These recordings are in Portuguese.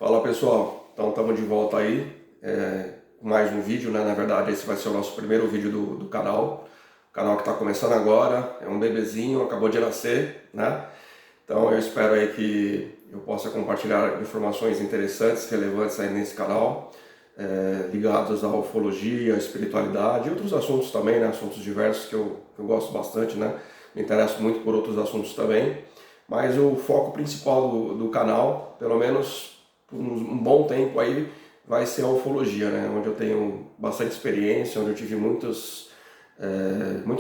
Fala pessoal, então estamos de volta aí com mais um vídeo, né? Na verdade esse vai ser o nosso primeiro vídeo do canal. O canal que está começando agora, é um bebezinho, acabou de nascer, né? Então eu espero aí que eu possa compartilhar informações interessantes, relevantes aí nesse canal, ligados à ufologia, à espiritualidade e outros assuntos também, né? Assuntos diversos que eu gosto bastante, né? Me interesso muito por outros assuntos também. Mas o foco principal do canal, pelo menos por um bom tempo aí, vai ser a ufologia, né? Onde eu tenho bastante experiência, onde eu tive muitos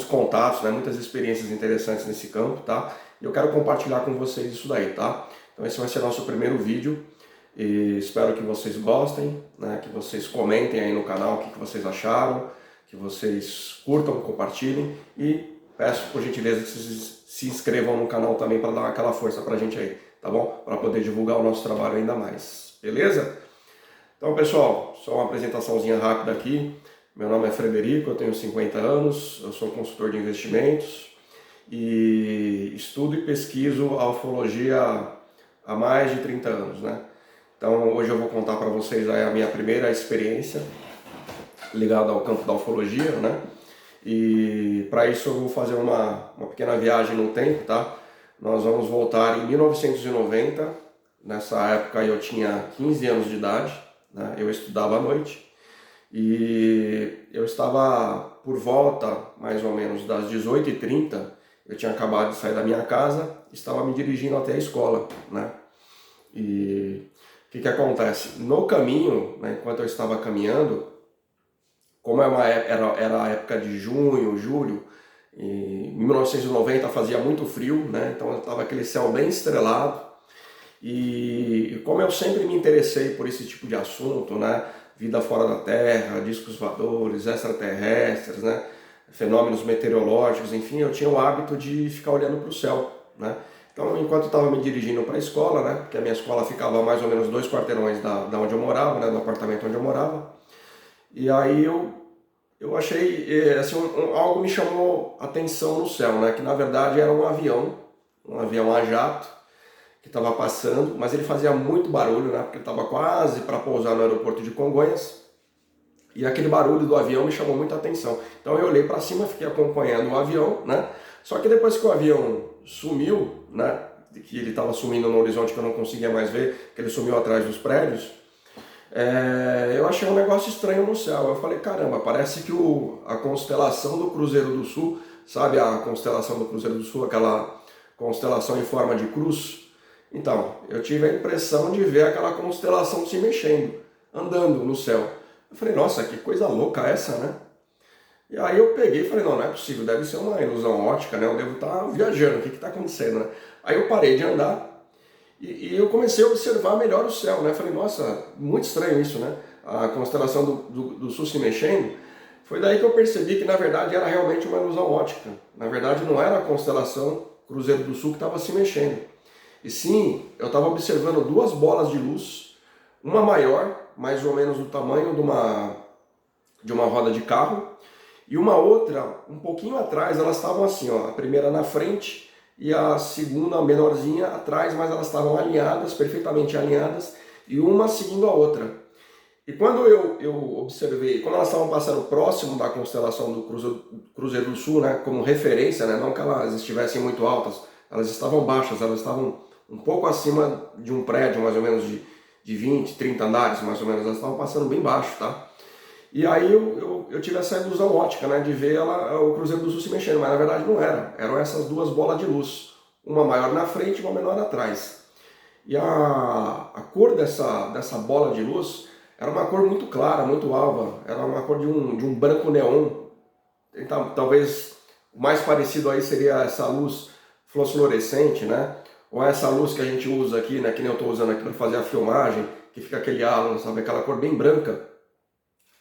contatos, né? Muitas experiências interessantes nesse campo, tá? E eu quero compartilhar com vocês isso daí, tá? Então esse vai ser nosso primeiro vídeo e espero que vocês gostem, né? Que vocês comentem aí no canal o que vocês acharam, que vocês curtam, compartilhem e peço por gentileza que vocês se inscrevam no canal também para dar aquela força pra gente aí, tá bom? Para poder divulgar o nosso trabalho ainda mais, beleza? Então pessoal, só uma apresentaçãozinha rápida aqui. Meu nome é Frederico, eu tenho 50 anos, eu sou consultor de investimentos e estudo e pesquiso a ufologia há mais de 30 anos, né? Então hoje eu vou contar para vocês aí a minha primeira experiência ligada ao campo da ufologia, né? E para isso eu vou fazer uma pequena viagem no tempo, tá? Nós vamos voltar em 1990, nessa época eu tinha 15 anos de idade, né? Eu estudava à noite e eu estava por volta mais ou menos das 18h30, eu tinha acabado de sair da minha casa, estava me dirigindo até a escola, né? E o que acontece? No caminho, né, enquanto eu estava caminhando, como era a época de junho, julho, em 1990 fazia muito frio, né? Então estava aquele céu bem estrelado. E como eu sempre me interessei por esse tipo de assunto, né? Vida fora da Terra, discos voadores, extraterrestres, né? Fenômenos meteorológicos, enfim, eu tinha o hábito de ficar olhando para o céu, né? Então, enquanto eu estava me dirigindo para a escola, né? Porque a minha escola ficava a mais ou menos 2 quarteirões da onde eu morava, né? Do apartamento onde eu morava. E aí eu achei, assim, algo me chamou a atenção no céu, né? Que na verdade era um avião a jato, que estava passando, mas ele fazia muito barulho, né? Porque ele estava quase para pousar no aeroporto de Congonhas. E aquele barulho do avião me chamou muita atenção. Então eu olhei para cima, fiquei acompanhando o avião, né? Só que depois que o avião sumiu, né? Que ele estava sumindo no horizonte que eu não conseguia mais ver, que ele sumiu atrás dos prédios, eu achei um negócio estranho no céu. Eu falei, caramba, parece que a constelação do Cruzeiro do Sul, sabe a constelação do Cruzeiro do Sul, aquela constelação em forma de cruz? Então, eu tive a impressão de ver aquela constelação se mexendo, andando no céu. Eu falei, nossa, que coisa louca essa, né? E aí eu peguei e falei, não é possível, deve ser uma ilusão ótica, né? Eu devo estar viajando, o que está acontecendo, né? Aí eu parei de andar e eu comecei a observar melhor o céu, né? Falei, nossa, muito estranho isso, né? A constelação do Sul se mexendo. Foi daí que eu percebi que, na verdade, era realmente uma ilusão ótica. Na verdade, não era a constelação Cruzeiro do Sul que estava se mexendo. E sim, eu estava observando duas bolas de luz, uma maior, mais ou menos do tamanho de uma roda de carro, e uma outra, um pouquinho atrás, elas estavam assim, ó, a primeira na frente e a segunda menorzinha atrás, mas elas estavam alinhadas, perfeitamente alinhadas, e uma seguindo a outra. E quando eu observei, como elas estavam passando próximo da constelação do Cruzeiro do Sul, né, como referência, né, não que elas estivessem muito altas, elas estavam baixas, elas estavam um pouco acima de um prédio, mais ou menos de 20, 30 andares, mais ou menos, elas estavam passando bem baixo, tá? E aí eu tive essa ilusão ótica, né, de ver o Cruzeiro do Sul se mexendo, mas na verdade não era. Eram essas duas bolas de luz, uma maior na frente e uma menor atrás. E a cor dessa bola de luz era uma cor muito clara, muito alva, era uma cor de um branco neon. Então, talvez o mais parecido aí seria essa luz fluorescente, né? Ou essa luz que a gente usa aqui, né, que nem eu estou usando aqui para fazer a filmagem, que fica aquele halo, sabe, aquela cor bem branca.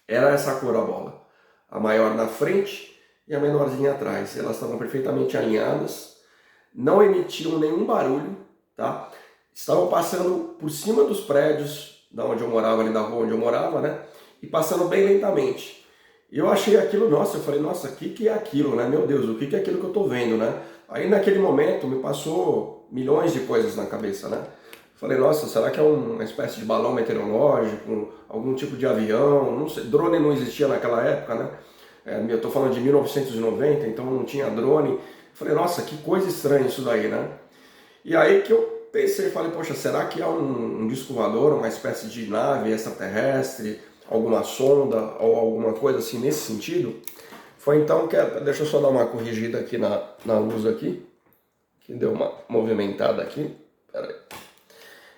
Era essa cor a bola. A maior na frente e a menorzinha atrás. Elas estavam perfeitamente alinhadas, não emitiam nenhum barulho, tá? Estavam passando por cima dos prédios da onde eu morava, ali da rua onde eu morava, né? E passando bem lentamente. E eu achei aquilo, nossa, eu falei, nossa, o que é aquilo, né? Meu Deus, o que é aquilo que eu tô vendo, né? Aí naquele momento me passou milhões de coisas na cabeça, né? Falei, nossa, será que é uma espécie de balão meteorológico, algum tipo de avião? Não sei, drone não existia naquela época, né? Eu estou falando de 1990, então não tinha drone. Falei, nossa, que coisa estranha isso daí, né? E aí que eu pensei, falei, poxa, será que é um disco voador, uma espécie de nave extraterrestre, alguma sonda ou alguma coisa assim nesse sentido? Foi então que, deixa eu só dar uma corrigida aqui na luz aqui, que deu uma movimentada aqui. Pera aí.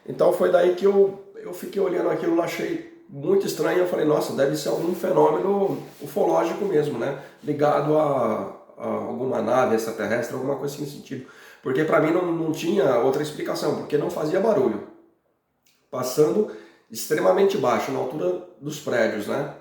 Então foi daí que eu fiquei olhando aquilo, achei muito estranho. Eu falei, nossa, deve ser algum fenômeno ufológico mesmo, né? Ligado a alguma nave extraterrestre, alguma coisa assim nesse sentido. Porque para mim não tinha outra explicação, porque não fazia barulho. Passando extremamente baixo, na altura dos prédios, né?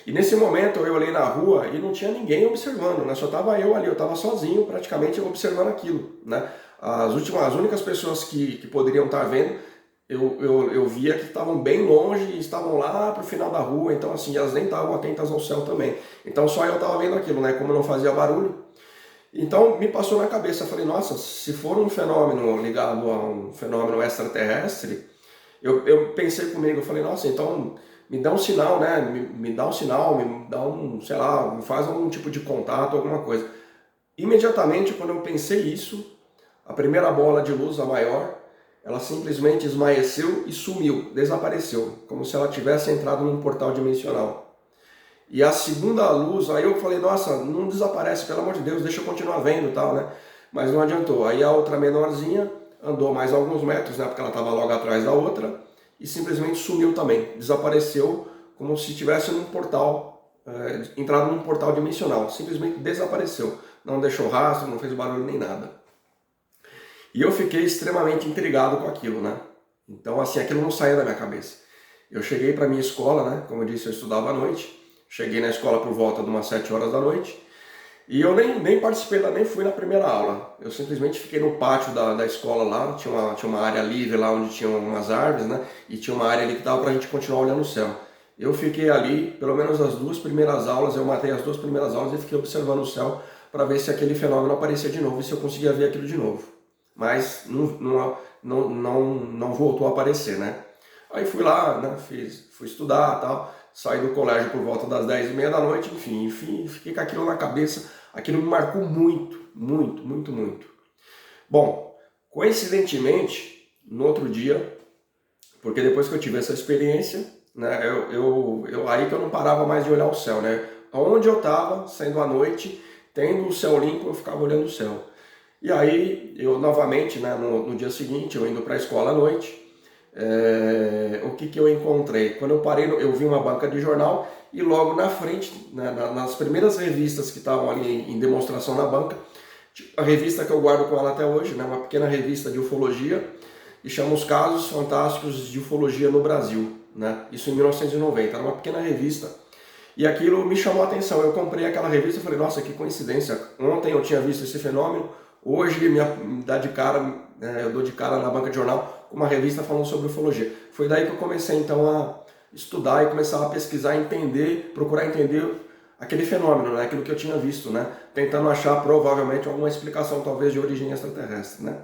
E nesse momento eu olhei na rua e não tinha ninguém observando, né? Só estava eu ali, eu estava sozinho praticamente observando aquilo, né? As únicas pessoas que poderiam estar vendo, eu via que estavam bem longe e estavam lá para o final da rua, então assim, elas nem estavam atentas ao céu também. Então só eu estava vendo aquilo, né? Como não fazia barulho. Então me passou na cabeça, eu falei, nossa, se for um fenômeno ligado a um fenômeno extraterrestre, eu pensei comigo, eu falei, nossa, então me dá um sinal, né? Me dá um sinal, me dá um, sei lá, me faz algum tipo de contato, alguma coisa. Imediatamente, quando eu pensei isso, a primeira bola de luz, a maior, ela simplesmente esmaeceu e sumiu, desapareceu, como se ela tivesse entrado num portal dimensional. E a segunda luz, aí eu falei, nossa, não desaparece, pelo amor de Deus, deixa eu continuar vendo e tal, né? Mas não adiantou. Aí a outra menorzinha andou mais alguns metros, né? Porque ela estava logo atrás da outra, e simplesmente sumiu também, desapareceu, como se estivesse num portal, entrado num portal dimensional, simplesmente desapareceu. Não deixou rastro, não fez barulho nem nada. E eu fiquei extremamente intrigado com aquilo, né? Então, assim, aquilo não saía da minha cabeça. Eu cheguei para minha escola, né? Como eu disse, eu estudava à noite. Cheguei na escola por volta de umas 7 horas da noite. E eu nem participei, nem fui na primeira aula. Eu simplesmente fiquei no pátio da escola lá. Tinha uma área livre lá onde tinham umas árvores, né? E tinha uma área ali que dava pra gente continuar olhando o céu. Eu fiquei ali, pelo menos as 2 primeiras aulas, eu matei as 2 primeiras aulas e fiquei observando o céu para ver se aquele fenômeno aparecia de novo e se eu conseguia ver aquilo de novo. Mas não voltou a aparecer, né? Aí fui lá, né? Fui estudar e tal, saí do colégio por volta das 10h30 da noite, enfim, fiquei com aquilo na cabeça, aquilo me marcou muito, muito, muito, muito. Bom, coincidentemente, no outro dia, porque depois que eu tive essa experiência, né, aí que eu não parava mais de olhar o céu, né? Onde eu estava, sendo à noite, tendo o céu limpo, eu ficava olhando o céu. E aí, eu novamente, né, no dia seguinte, eu indo para a escola à noite, o que eu encontrei? Quando eu parei, eu vi uma banca de jornal e logo na frente, né, nas primeiras revistas que estavam ali em demonstração na banca, a revista que eu guardo com ela até hoje, né, uma pequena revista de ufologia, e chama Os Casos Fantásticos de Ufologia no Brasil, né, isso em 1990, era uma pequena revista. E aquilo me chamou a atenção, eu comprei aquela revista e falei, nossa, que coincidência, ontem eu tinha visto esse fenômeno, hoje me dá de cara, eu dou de cara na banca de jornal com uma revista falando sobre ufologia. Foi daí que eu comecei então a estudar e começar a pesquisar, entender, procurar entender aquele fenômeno, né, aquilo que eu tinha visto, né, tentando achar provavelmente alguma explicação talvez de origem extraterrestre, né.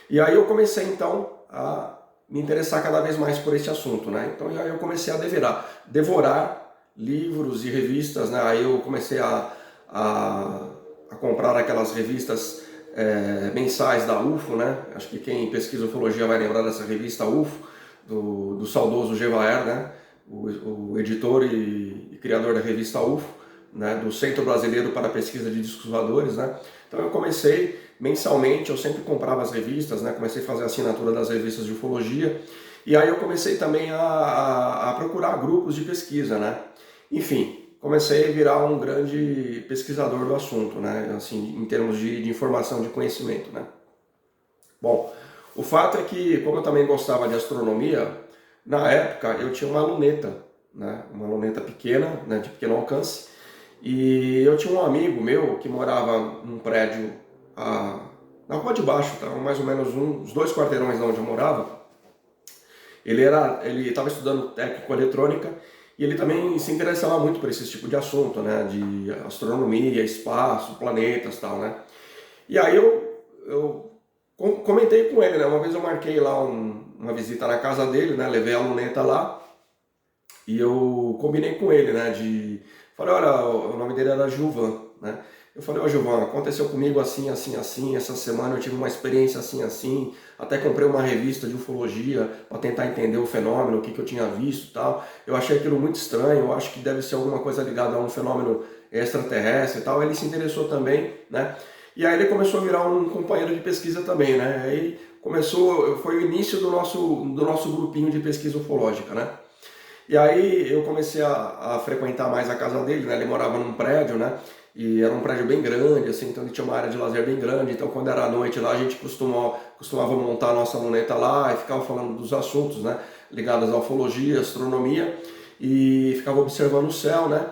E aí eu comecei então a me interessar cada vez mais por esse assunto, né. Então aí eu comecei a devorar livros e revistas, né. Aí eu comecei a comprar aquelas revistas mensais da UFO, né? Acho que quem pesquisa ufologia vai lembrar dessa revista UFO, do saudoso Gevaer, né? O editor e criador da revista UFO, né? Do Centro Brasileiro para a Pesquisa de Discos Voadores, né? Então eu comecei mensalmente, eu sempre comprava as revistas, né? Comecei a fazer a assinatura das revistas de ufologia, e aí eu comecei também a procurar grupos de pesquisa, né? Enfim, comecei a virar um grande pesquisador do assunto, né? Assim, em termos de informação, de conhecimento, né? Bom, o fato é que, como eu também gostava de astronomia, na época eu tinha uma luneta, né? Uma luneta pequena, né? De pequeno alcance, e eu tinha um amigo meu que morava num prédio na rua de baixo, tá? Mais ou menos uns 2 quarteirões de onde eu morava. Ele estava estudando técnico eletrônica e ele também se interessava muito por esse tipo de assunto, né, de astronomia, espaço, planetas, tal, né. E aí eu comentei com ele, né? Uma vez eu marquei lá uma visita na casa dele, né? Levei a luneta lá e eu combinei com ele, né? Falei, olha, o nome dele era Gilvan, né? Eu falei, ó Gilvan, aconteceu comigo assim, assim, assim, essa semana eu tive uma experiência assim, assim, até comprei uma revista de ufologia para tentar entender o fenômeno, o que eu tinha visto e tal. Eu achei aquilo muito estranho, eu acho que deve ser alguma coisa ligada a um fenômeno extraterrestre e tal. Ele se interessou também, né? E aí ele começou a virar um companheiro de pesquisa também, né? Aí foi o início do nosso grupinho de pesquisa ufológica, né? E aí eu comecei a frequentar mais a casa dele, né? Ele morava num prédio, né? E era um prédio bem grande, assim, então ele tinha uma área de lazer bem grande. Então quando era à noite lá, a gente costumava montar a nossa luneta lá e ficava falando dos assuntos, né? Ligados à ufologia, astronomia, e ficava observando o céu, né?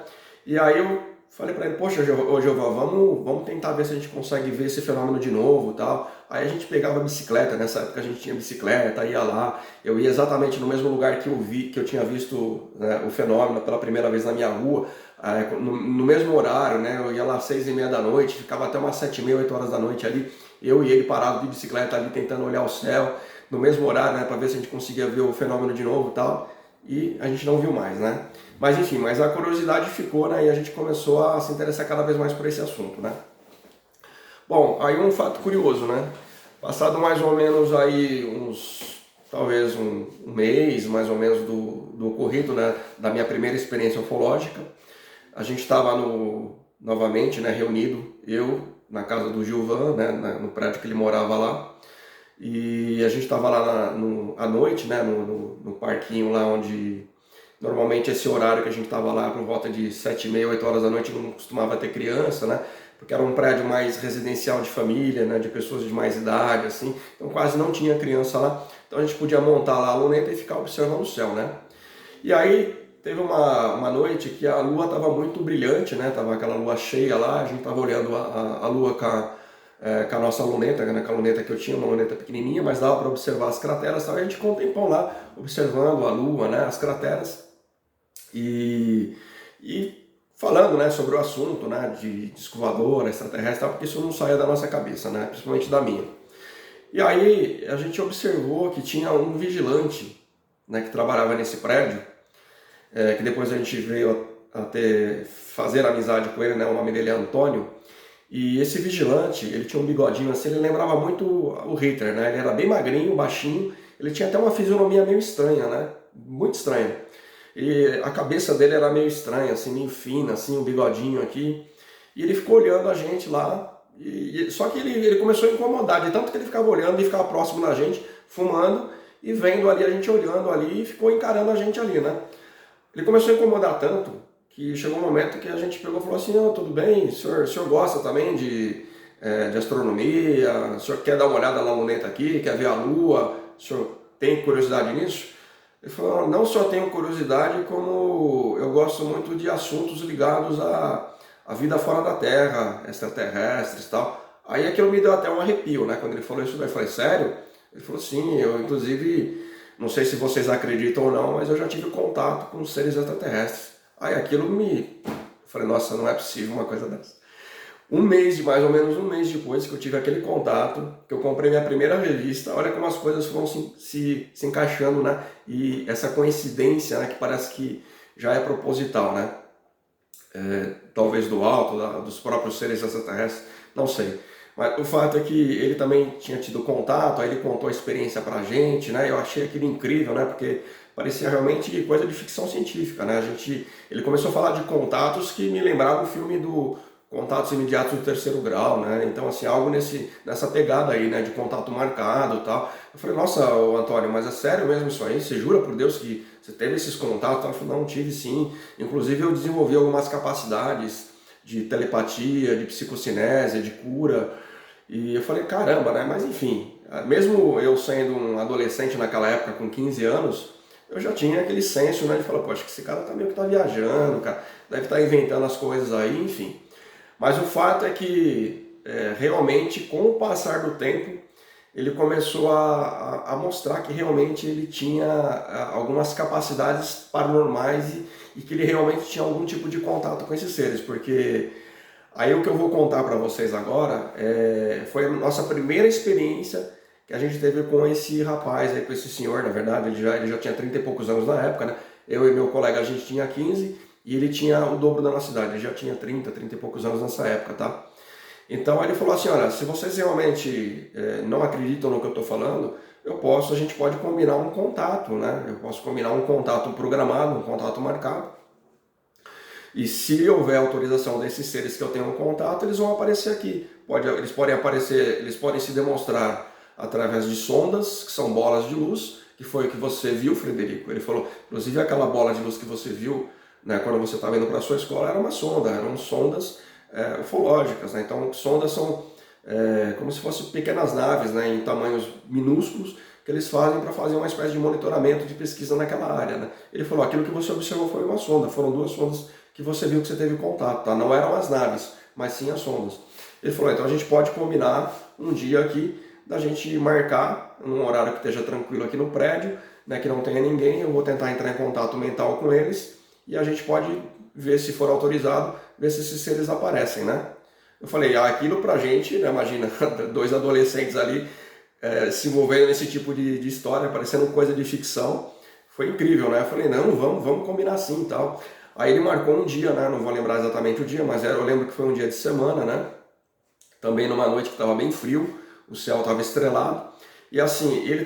E aí eu falei para ele, poxa, Jeová, vamos tentar ver se a gente consegue ver esse fenômeno de novo e tal. Aí a gente pegava a bicicleta, nessa época a gente tinha bicicleta, ia lá, eu ia exatamente no mesmo lugar que eu tinha visto, né, o fenômeno pela primeira vez na minha rua, no mesmo horário, né, eu ia lá às 6h30 da noite, ficava até umas 7h30, 8 horas da noite ali, eu e ele parado de bicicleta ali tentando olhar o céu, no mesmo horário, né, para ver se a gente conseguia ver o fenômeno de novo e tal, e a gente não viu mais, né. Mas enfim, mas a curiosidade ficou, né, e a gente começou a se interessar cada vez mais por esse assunto, né. Bom, aí um fato curioso, né? Passado mais ou menos aí talvez um mês, mais ou menos do ocorrido, né, da minha primeira experiência ufológica, a gente estava novamente, né, reunido, eu na casa do Gilvan, né, no prédio que ele morava lá, e a gente estava lá à noite, né, no parquinho lá onde normalmente esse horário que a gente estava lá por volta de 7h30, 8 horas da noite não costumava ter criança, né? Porque era um prédio mais residencial de família, né? De pessoas de mais idade, assim. Então quase não tinha criança lá. Então a gente podia montar lá a luneta e ficar observando o céu, né? E aí teve uma noite que a lua estava muito brilhante, né? Tava aquela lua cheia lá, a gente estava olhando a lua com a nossa luneta, né? Com a luneta que eu tinha, uma luneta pequenininha, mas dava para observar as crateras, tal. E a gente ficou um tempão lá observando a lua, né? As crateras. E falando, né, sobre o assunto, né, de disco voador, extraterrestre, porque isso não saía da nossa cabeça, né, principalmente da minha. E aí a gente observou que tinha um vigilante, né, que trabalhava nesse prédio, que depois a gente veio a ter, fazer amizade com ele, né, o nome dele é Antônio. E esse vigilante, ele tinha um bigodinho assim, ele lembrava muito o Hitler, né, ele era bem magrinho, baixinho, ele tinha até uma fisionomia meio estranha, né, muito estranha. E a cabeça dele era meio estranha, assim, meio fina, assim, o bigodinho aqui. E ele ficou olhando a gente lá, só que ele começou a incomodar, de tanto que ele ficava olhando e ficava próximo da gente, fumando, e vendo ali a gente olhando ali, e ficou encarando a gente ali, né? Ele começou a incomodar tanto, que chegou um momento que a gente pegou e falou assim, oh, tudo bem, o senhor gosta também de astronomia, o senhor quer dar uma olhada na luneta aqui, quer ver a lua, o senhor tem curiosidade nisso? Ele falou, não só tenho curiosidade, como eu gosto muito de assuntos ligados à vida fora da Terra, extraterrestres e tal. Aí aquilo me deu até um arrepio, né? Quando ele falou isso, eu falei, sério? Ele falou, sim, eu inclusive, não sei se vocês acreditam ou não, mas eu já tive contato com seres extraterrestres. Aí aquilo eu falei, nossa, não é possível uma coisa dessa. Mais ou menos um mês depois que eu tive aquele contato, que eu comprei minha primeira revista, olha como as coisas foram se encaixando, né? E essa coincidência, né, que parece que já é proposital, né? Talvez do alto, dos próprios seres extraterrestres, não sei. Mas o fato é que ele também tinha tido contato, aí ele contou a experiência pra gente, né? Eu achei aquilo incrível, né? Porque parecia realmente coisa de ficção científica, né? Ele começou a falar de contatos que me lembravam o filme do Contatos Imediatos do Terceiro Grau, né? Então, assim, algo nessa pegada aí, né? De contato marcado e tal. Eu falei, nossa, Antônio, mas é sério mesmo isso aí? Você jura por Deus que você teve esses contatos? Ele falou, não, tive sim. Inclusive, eu desenvolvi algumas capacidades de telepatia, de psicocinese, de cura. E eu falei, caramba, né? Mas enfim, mesmo eu sendo um adolescente naquela época, com 15 anos, eu já tinha aquele senso, né? De falar, pô, acho que esse cara tá meio que tá viajando, cara, deve estar inventando as coisas aí, enfim. Mas o fato é que realmente, com o passar do tempo, ele começou a mostrar que realmente ele tinha algumas capacidades paranormais e que ele realmente tinha algum tipo de contato com esses seres, porque aí o que eu vou contar para vocês agora foi a nossa primeira experiência que a gente teve com esse rapaz aí, com esse senhor, na verdade, ele já tinha 30 e poucos anos na época, né? Eu e meu colega, a gente tinha 15 e ele tinha o dobro da nossa idade, ele já tinha 30 e poucos anos nessa época, tá? Então ele falou assim, olha, se vocês realmente não acreditam no que eu estou falando, a gente pode combinar um contato, né? Eu posso combinar um contato programado, um contato marcado. E se houver autorização desses seres que eu tenho um contato, eles vão aparecer aqui. Eles podem aparecer, eles podem se demonstrar através de sondas, que são bolas de luz, que foi o que você viu, Frederico. Ele falou, inclusive aquela bola de luz que você viu, né, quando você estava indo para a sua escola, era uma sonda, eram sondas ufológicas, né? Então, sondas são como se fossem pequenas naves, né, em tamanhos minúsculos, que eles fazem para fazer uma espécie de monitoramento de pesquisa naquela área, né? Ele falou, aquilo que você observou foi uma sonda, foram duas sondas que você viu que você teve contato, tá? Não eram as naves, mas sim as sondas. Ele falou, então a gente pode combinar um dia aqui da gente marcar num horário que esteja tranquilo aqui no prédio, né, que não tenha ninguém, eu vou tentar entrar em contato mental com eles e a gente pode ver, se for autorizado, ver se esses seres aparecem, né? Eu falei, aquilo pra gente, né, imagina, dois adolescentes ali se envolvendo nesse tipo de história, parecendo coisa de ficção, foi incrível, né? Eu falei, não, vamos combinar assim e tal. Aí ele marcou um dia, né? Não vou lembrar exatamente o dia, mas eu lembro que foi um dia de semana, né? Também numa noite que estava bem frio, o céu estava estrelado. E assim, ele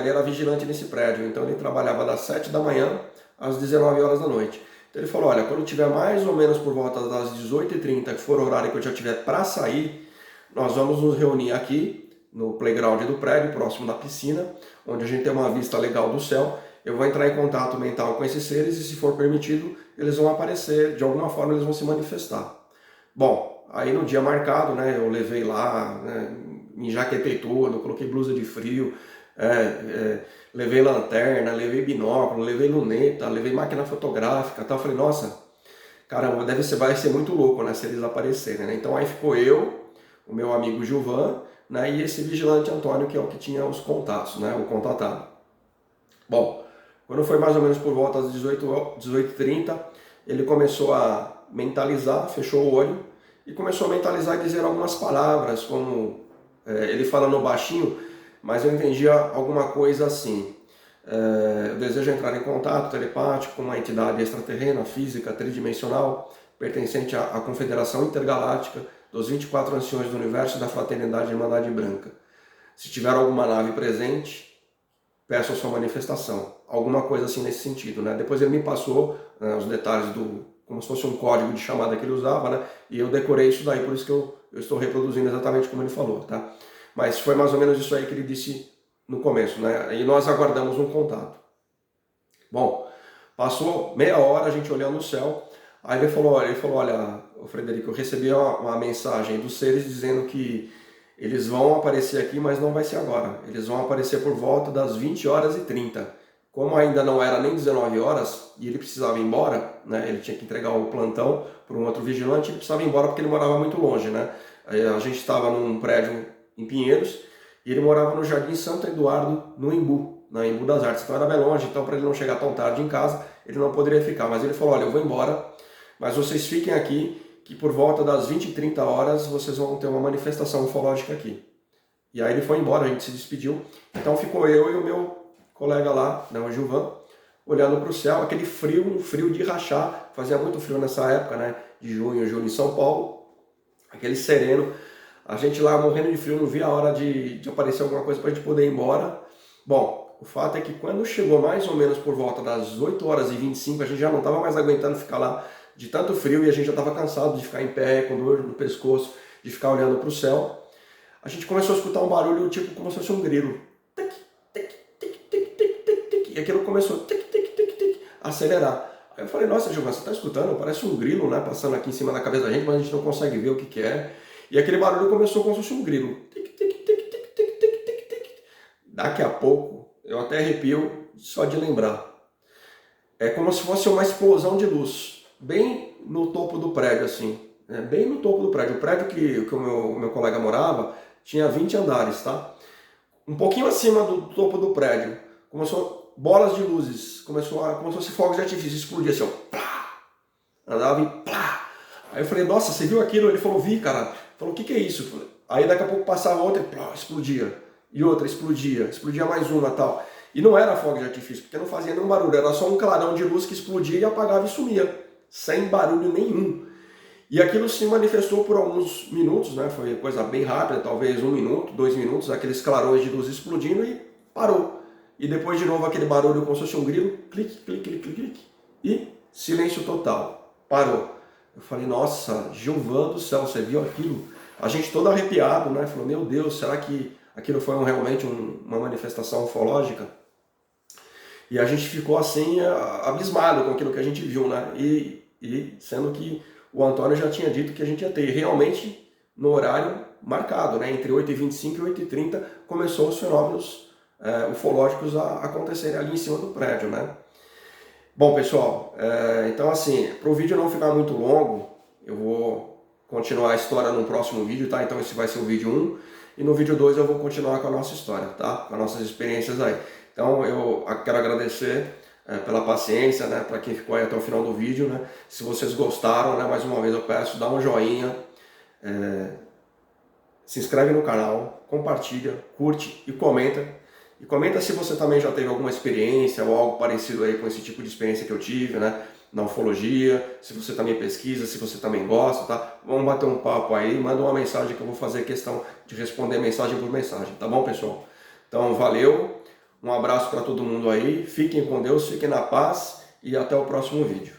era vigilante nesse prédio, então ele trabalhava das 7 da manhã às 19 horas da noite. Então ele falou, olha, quando tiver mais ou menos por volta das 18h30, que for o horário que eu já tiver para sair, nós vamos nos reunir aqui no playground do prédio, próximo da piscina, onde a gente tem uma vista legal do céu. Eu vou entrar em contato mental com esses seres e, se for permitido, eles vão aparecer, de alguma forma eles vão se manifestar. Bom, aí no dia marcado, né, eu levei lá, né, me enjaquetei todo, coloquei blusa de frio, levei lanterna, levei binóculo, levei luneta, levei máquina fotográfica, tal. Eu falei, nossa, caramba, vai ser muito louco, né, se eles aparecerem, né? Então aí ficou eu, o meu amigo Gilvan, né, e esse vigilante Antônio, que é o que tinha os contatos, né, o contatado. Bom, quando foi mais ou menos por volta das 18h30, ele começou a mentalizar, fechou o olho e começou a mentalizar e dizer algumas palavras, como ele falando baixinho, mas eu entendia alguma coisa assim. Eu desejo entrar em contato telepático com uma entidade extraterrena, física, tridimensional, pertencente à Confederação Intergaláctica dos 24 Anciões do Universo e da Fraternidade e Irmandade Branca. Se tiver alguma nave presente, peço a sua manifestação. Alguma coisa assim nesse sentido, né? Depois ele me passou os detalhes como se fosse um código de chamada que ele usava, né? E eu decorei isso daí, por isso que eu estou reproduzindo exatamente como ele falou, tá? Mas foi mais ou menos isso aí que ele disse no começo, né? E nós aguardamos um contato. Bom, passou meia hora a gente olhando o céu, aí ele falou, olha, Frederico, eu recebi uma mensagem dos seres dizendo que eles vão aparecer aqui, mas não vai ser agora. Eles vão aparecer por volta das 20h30. Como ainda não era nem 19 horas e ele precisava ir embora, né? Ele tinha que entregar o plantão para um outro vigilante, ele precisava ir embora porque ele morava muito longe, né? A gente estava num prédio em Pinheiros e ele morava no Jardim Santo Eduardo, no Embu, na Embu das Artes. Então era bem longe, então para ele não chegar tão tarde em casa, ele não poderia ficar. Mas ele falou, olha, eu vou embora, mas vocês fiquem aqui, que por volta das 20h30 vocês vão ter uma manifestação ufológica aqui. E aí ele foi embora, a gente se despediu. Então ficou eu e o meu colega lá, né, o Gilvan, olhando para o céu, aquele frio, um frio de rachar. Fazia muito frio nessa época, né, de junho, julho em São Paulo. Aquele sereno. A gente lá morrendo de frio, não via a hora de aparecer alguma coisa para a gente poder ir embora. Bom, o fato é que quando chegou mais ou menos por volta das 8h25, a gente já não estava mais aguentando ficar lá de tanto frio e a gente já estava cansado de ficar em pé, com dor no pescoço, de ficar olhando para o céu. A gente começou a escutar um barulho tipo como se fosse um grilo. E aquilo começou a acelerar. Aí eu falei, nossa, Gilvan, você está escutando? Parece um grilo, né, passando aqui em cima da cabeça da gente, mas a gente não consegue ver o que é. E aquele barulho começou como se fosse um grilo. Daqui a pouco, eu até arrepio só de lembrar. É como se fosse uma explosão de luz, bem no topo do prédio, assim. Bem no topo do prédio. O prédio que o meu colega morava tinha 20 andares, tá? Um pouquinho acima do topo do prédio, começou bolas de luzes, como se fosse fogos de artifício, explodia assim, ó, plá, andava e plá. Aí eu falei, nossa, você viu aquilo? Ele falou, vi, cara. Falou, o que é isso? Aí daqui a pouco passava outra e plá, explodia. e outra explodia mais uma tal. E não era fogo de artifício, porque não fazia nenhum barulho, era só um clarão de luz que explodia e apagava e sumia, sem barulho nenhum. E aquilo se manifestou por alguns minutos, né? Foi coisa bem rápida, talvez 1 minuto, 2 minutos, aqueles clarões de luz explodindo e parou. E depois de novo aquele barulho como se fosse um grilo, clique, clique, clique, clique, e silêncio total, parou. Eu falei, nossa, Giovana do céu, você viu aquilo? A gente todo arrepiado, né? Falou, meu Deus, será que aquilo foi realmente uma manifestação ufológica? E a gente ficou assim, abismado com aquilo que a gente viu, né? E sendo que o Antônio já tinha dito que a gente ia ter. Realmente, no horário marcado, né? Entre 8h25 e 8h30, começou os fenômenos ufológicos a acontecerem ali em cima do prédio, né? Bom, pessoal, então assim, para o vídeo não ficar muito longo, eu vou continuar a história no próximo vídeo, tá? Então esse vai ser o vídeo 1, e no vídeo 2 eu vou continuar com a nossa história, tá? Com as nossas experiências aí. Então eu quero agradecer pela paciência, né? Para quem ficou aí até o final do vídeo, né? Se vocês gostaram, né? Mais uma vez eu peço, dá um joinha, se inscreve no canal, compartilha, curte e comenta. E comenta se você também já teve alguma experiência ou algo parecido aí com esse tipo de experiência que eu tive, né? Na ufologia, se você também pesquisa, se você também gosta, tá? Vamos bater um papo aí, manda uma mensagem que eu vou fazer questão de responder mensagem por mensagem, tá bom, pessoal? Então, valeu, um abraço para todo mundo aí, fiquem com Deus, fiquem na paz e até o próximo vídeo.